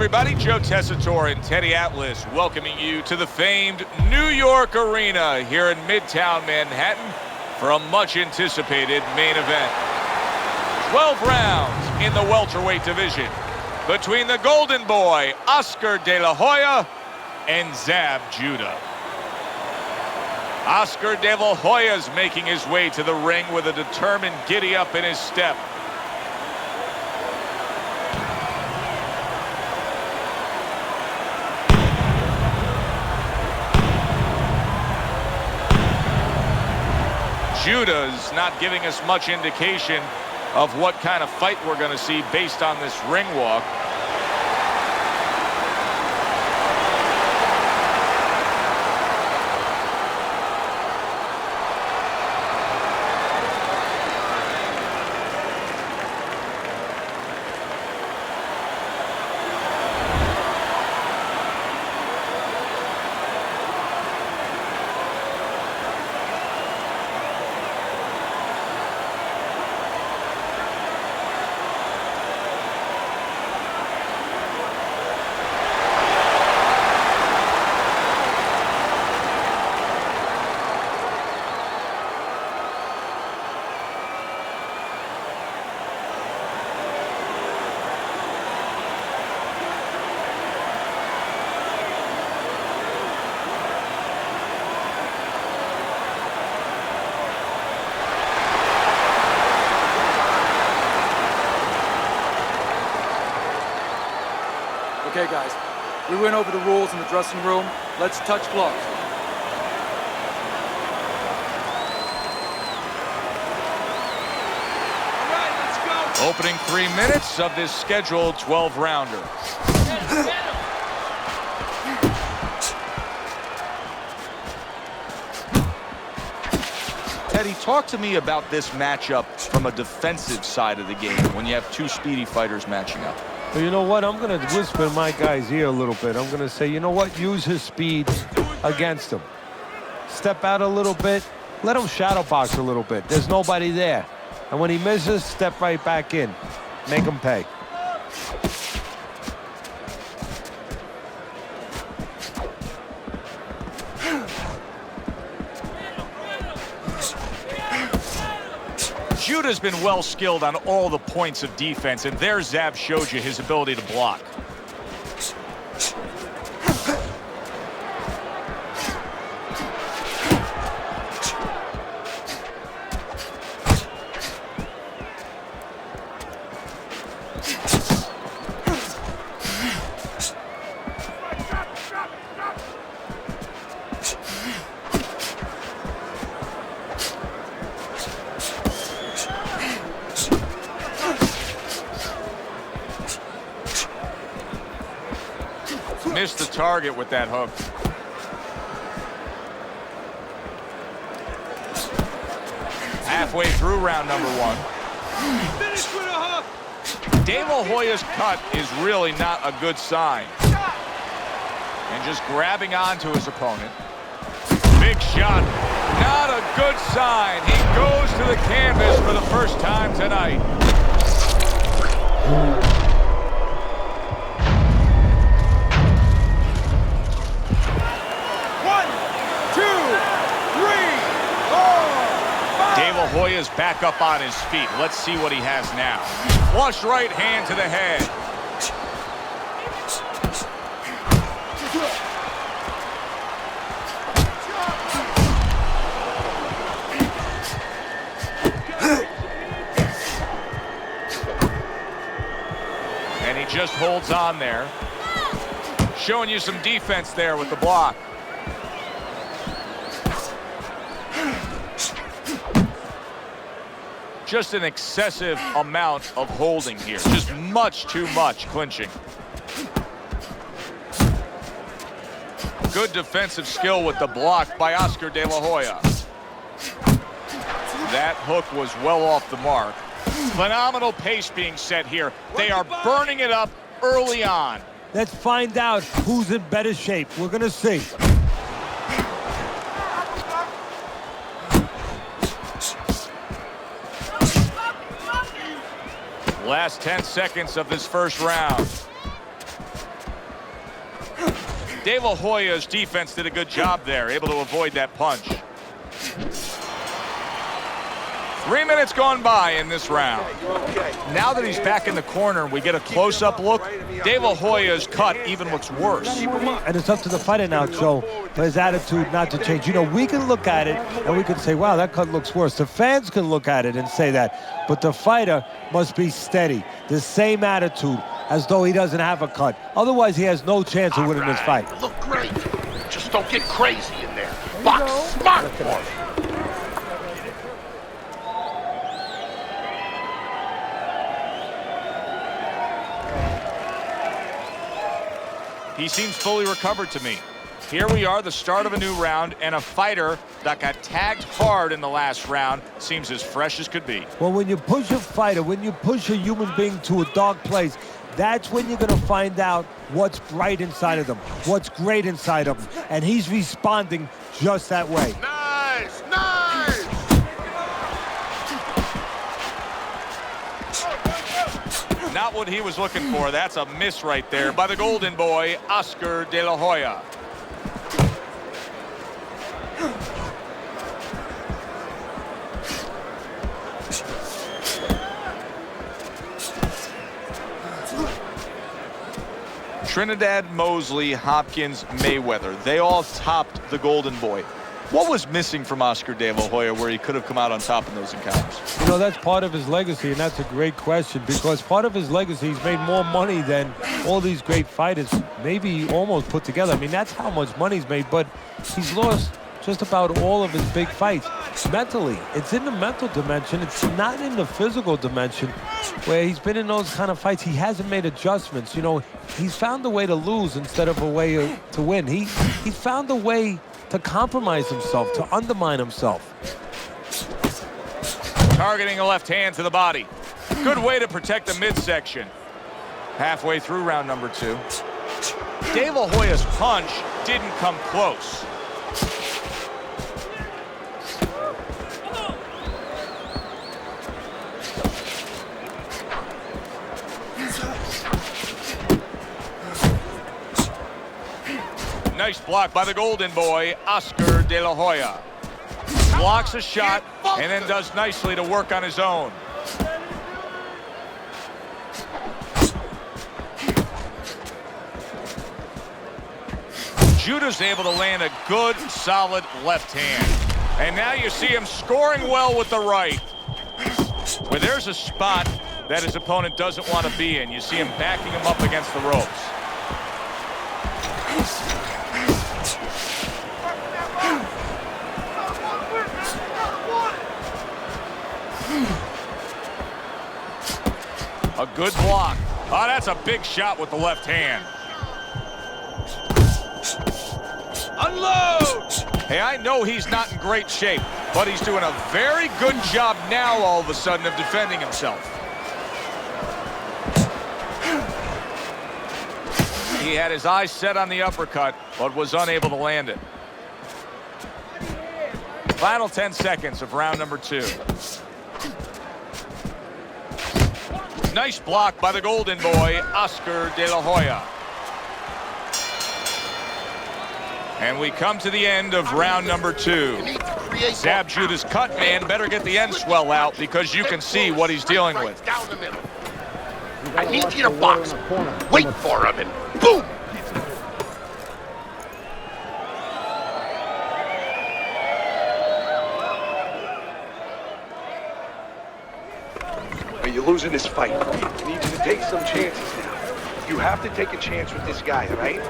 Everybody, Joe Tessitore and Teddy Atlas welcoming you to the famed New York Arena here in Midtown Manhattan for a much-anticipated main event. 12 rounds in the welterweight division between the Golden Boy, Oscar De La Hoya, and Zab Judah. Oscar De La Hoya's making his way to the ring with a determined giddy-up in his step. Judah's not giving us much indication of what kind of fight we're going to see based on this ring walk. Okay, guys, we went over the rules in the dressing room. Let's touch gloves. All right, let's go. Opening 3 minutes of this scheduled 12-rounder. Teddy, talk to me about this matchup from a defensive side of the game when you have two speedy fighters matching up. Well, you know what? I'm going to whisper in my guy's ear a little bit. I'm going to say, you know what? Use his speed against him. Step out a little bit. Let him shadow box a little bit. There's nobody there. And when he misses, step right back in. Make him pay. Judah's been well skilled on all the points of defense, and there Zab showed you his ability to block. Missed the target with that hook. Halfway through round number one. Finish with a hook. De La Hoya's cut is really not a good sign. And just grabbing onto his opponent. Big shot. Not a good sign. He goes to the canvas for the first time tonight. De La Hoya's back up on his feet. Let's see what he has now. Flush right hand to the head. And he just holds on there. Showing you some defense there with the block. Just an excessive amount of holding here. Just much too much clinching. Good defensive skill with the block by Oscar De La Hoya. That hook was well off the mark. Phenomenal pace being set here. They are burning it up early on. Let's find out who's in better shape. We're going to see. Last 10 seconds of this first round. De La Hoya's defense did a good job there, able to avoid that punch. 3 minutes gone by in this round. Now that he's back in the corner, we get a close-up look. De La Hoya's cut even looks worse. And it's up to the fighter now, Joe, for his attitude not to change. You know, we can look at it and we can say, wow, that cut looks worse. The fans can look at it and say that. But the fighter must be steady, the same attitude, as though he doesn't have a cut. Otherwise, he has no chance of winning this fight. Look great. Just don't get crazy in there. Box smart, boy. He seems fully recovered to me. Here we are, the start of a new round, and a fighter that got tagged hard in the last round seems as fresh as could be. Well, when you push a fighter, when you push a human being to a dark place, that's when you're going to find out what's bright inside of them, what's great inside of them. And he's responding just that way. Nice, nice! Not what he was looking for. That's a miss right there by the golden boy, Oscar De La Hoya. Trinidad, Mosley, Hopkins, Mayweather. They all topped the golden boy. What was missing from Oscar De La Hoya where he could have come out on top in those encounters? You know, that's part of his legacy, and that's a great question, because part of his legacy, he's made more money than all these great fighters maybe almost put together. I mean, that's how much money he's made, but he's lost just about all of his big fights. Mentally, it's in the mental dimension. It's not in the physical dimension where he's been in those kind of fights. He hasn't made adjustments. You know, he's found a way to lose instead of a way to win. He found a way to compromise himself, to undermine himself. Targeting a left hand to the body. Good way to protect the midsection. Halfway through round number 2. De La Hoya's punch didn't come close. Nice block by the golden boy, Oscar De La Hoya. Blocks a shot and then does nicely to work on his own. Judah's able to land a good, solid left hand. And now you see him scoring well with the right. Where there's a spot that his opponent doesn't want to be in. You see him backing him up against the ropes. A good block. Oh, that's a big shot with the left hand. Unload! Hey, I know he's not in great shape, but he's doing a very good job now all of a sudden of defending himself. He had his eyes set on the uppercut, but was unable to land it. Final 10 seconds of round number 2. Nice block by the golden boy, Oscar De La Hoya. And we come to the end of round number 2. Zab Judah's cut, man. Better get the end swell out because you can see what he's dealing with. Down the middle. I need you to box. Wait for him and boom! You're losing this fight. I need you to take some chances now. You have to take a chance with this guy, all right?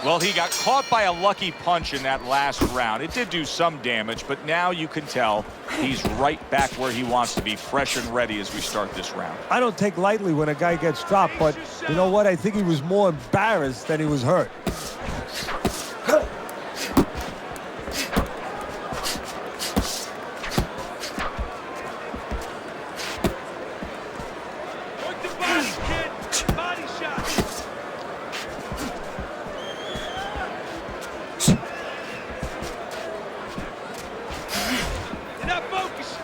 Well, he got caught by a lucky punch in that last round. It did do some damage, but now you can tell he's right back where he wants to be, fresh and ready as we start this round. I don't take lightly when a guy gets dropped, but you know what? I think he was more embarrassed than he was hurt. Work the body, kid. Body shot. You're not focused.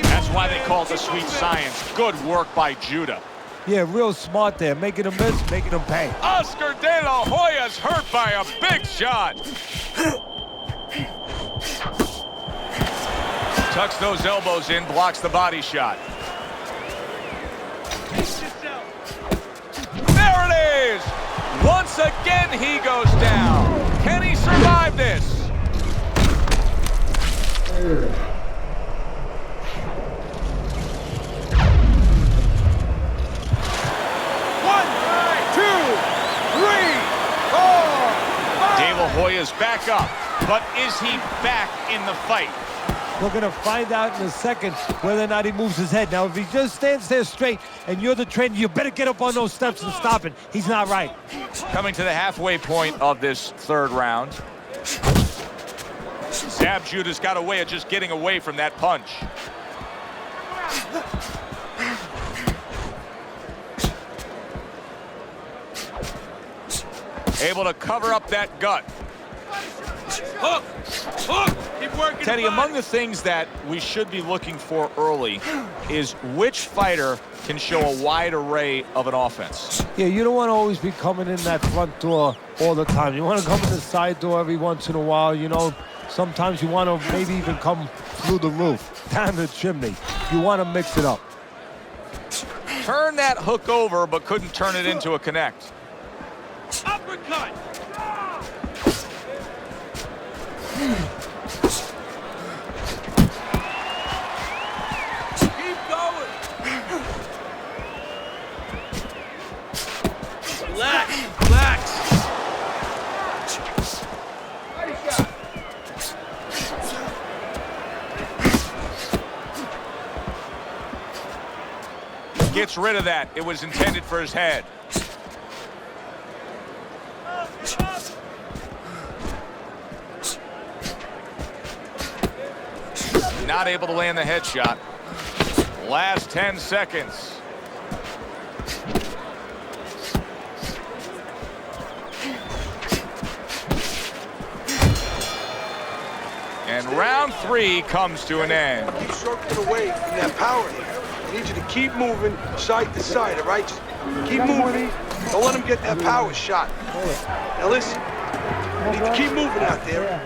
That's why they call it the sweet science. Good work by Judah. Yeah, real smart there. Making him miss, making him pay. Oscar De La Hoya's hurt by a big shot. Tucks those elbows in, blocks the body shot. There it is! Once again, he goes down. Can he survive this? De La Hoya's back up, but is he back in the fight? We're going to find out in a second whether or not he moves his head. Now, if he just stands there straight and you're the trainer, you better get up on those steps and stop it. He's not right. Coming to the halfway point of this third round. Zab Judah's got a way of just getting away from that punch. Able to cover up that gut. Hook! Hook! Keep working. Teddy, among the things that we should be looking for early is which fighter can show a wide array of an offense. Yeah, you don't want to always be coming in that front door all the time. You want to come in the side door every once in a while, you know. Sometimes you want to maybe even come through the roof, down the chimney. You want to mix it up. Turn that hook over, but couldn't turn it into a connect. Uppercut! Keep going! Relax! Relax! Gets rid of that. It was intended for his head. Not able to land the headshot. Last 10 seconds. And round 3 comes to an end. Keep circling away from that power here. I need you to keep moving side to side, all right? Just keep moving. Don't let him get that power shot. Now listen, you need to keep moving out there.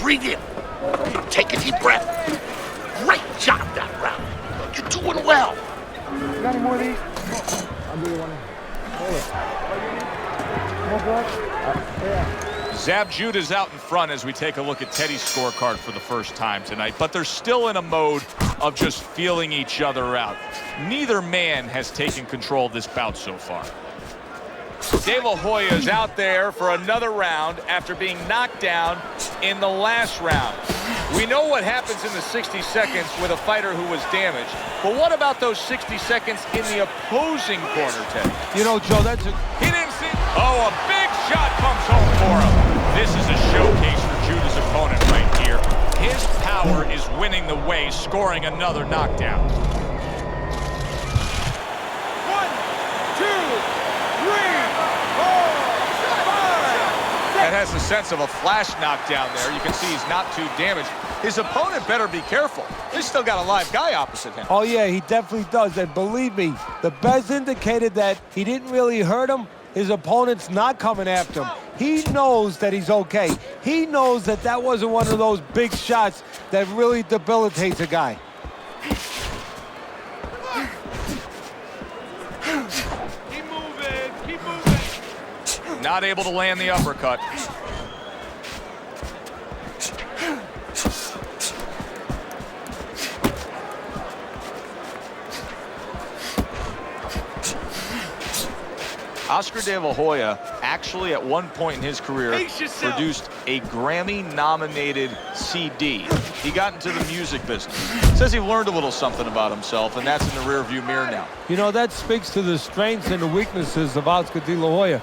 Breathe in. Take a deep breath. Great job that round. You're doing well. You got any more of these? I'll give you one. Hold it. More blood? Yeah. Zab Judah's out in front as we take a look at Teddy's scorecard for the first time tonight, but they're still in a mode of just feeling each other out. Neither man has taken control of this bout so far. De La Hoya is out there for another round after being knocked down in the last round. We know what happens in the 60 seconds with a fighter who was damaged, but what about those 60 seconds in the opposing corner, Teddy? You know, Joe, that's a... He didn't see... Oh, a big shot comes home for him. This is a showcase for Judah's opponent right here. His power is winning the way, scoring another knockdown. 1, 2, 3, 4, 5. That has a sense of a flash knockdown there. You can see he's not too damaged. His opponent better be careful. He's still got a live guy opposite him. Oh, yeah, he definitely does. And believe me, the best indicated that he didn't really hurt him, his opponent's not coming after him. He knows that he's okay. He knows that that wasn't one of those big shots that really debilitates a guy. Keep moving, keep moving. Not able to land the uppercut. Oscar De La Hoya actually at one point in his career produced a Grammy-nominated CD. He got into the music business. Says he learned a little something about himself, and that's in the rearview mirror now. You know, that speaks to the strengths and the weaknesses of Oscar De La Hoya.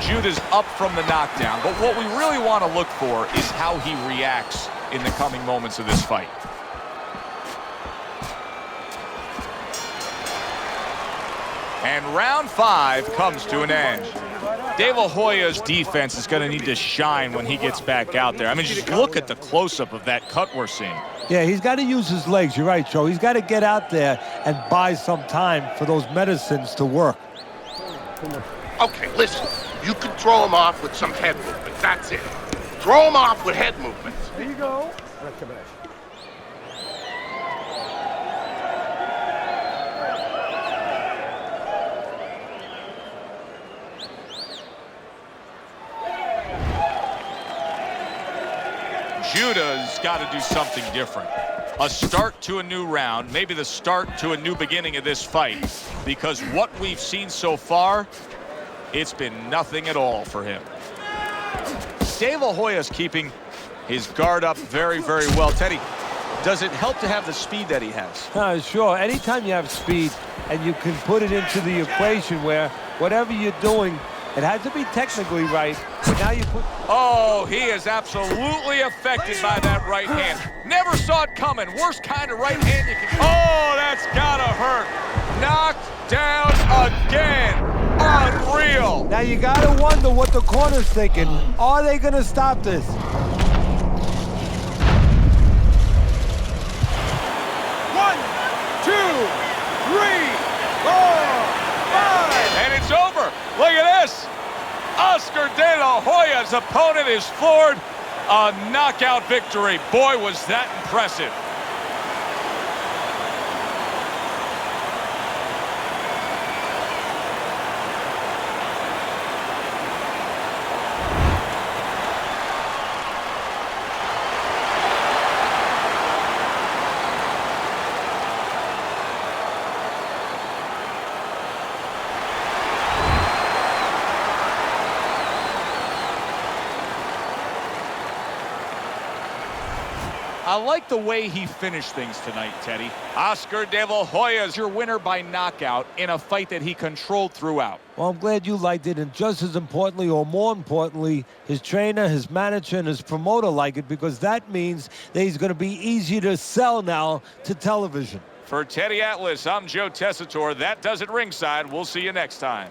Judah's up from the knockdown, but what we really want to look for is how he reacts in the coming moments of this fight. And round 5 comes to an end. De La Hoya's defense is going to need to shine when he gets back out there. I mean, just look at the close-up of that cut we're seeing. Yeah, he's got to use his legs. You're right, Joe. He's got to get out there and buy some time for those medicines to work. Okay, listen. You can throw him off with some head movement. That's it. Throw him off with head movements. There you go. Judah's got to do something different. A start to a new round, maybe the start to a new beginning of this fight, because what we've seen so far, it's been nothing at all for him. De La Hoya's keeping his guard up very, very well. Teddy, does it help to have the speed that he has? Sure. Anytime you have speed and you can put it into the equation where whatever you're doing, it has to be technically right, but now you put... Oh, he is absolutely affected by that right hand. Never saw it coming. Worst kind of right hand you can... Oh, that's gotta hurt. Knocked down again. Unreal. Now you gotta wonder what the corner's thinking. Are they gonna stop this? 1, 2, 3, 4, 5. And it's over. Look at this. Oscar De La Hoya's opponent is floored. A knockout victory. Boy, was that impressive. I like the way he finished things tonight, Teddy. Oscar De La Hoya is your winner by knockout in a fight that he controlled throughout. Well, I'm glad you liked it, and just as importantly, or more importantly, his trainer, his manager, and his promoter like it, because that means that he's going to be easy to sell now to television. For Teddy Atlas, I'm Joe Tessitore. That does it ringside. We'll see you next time.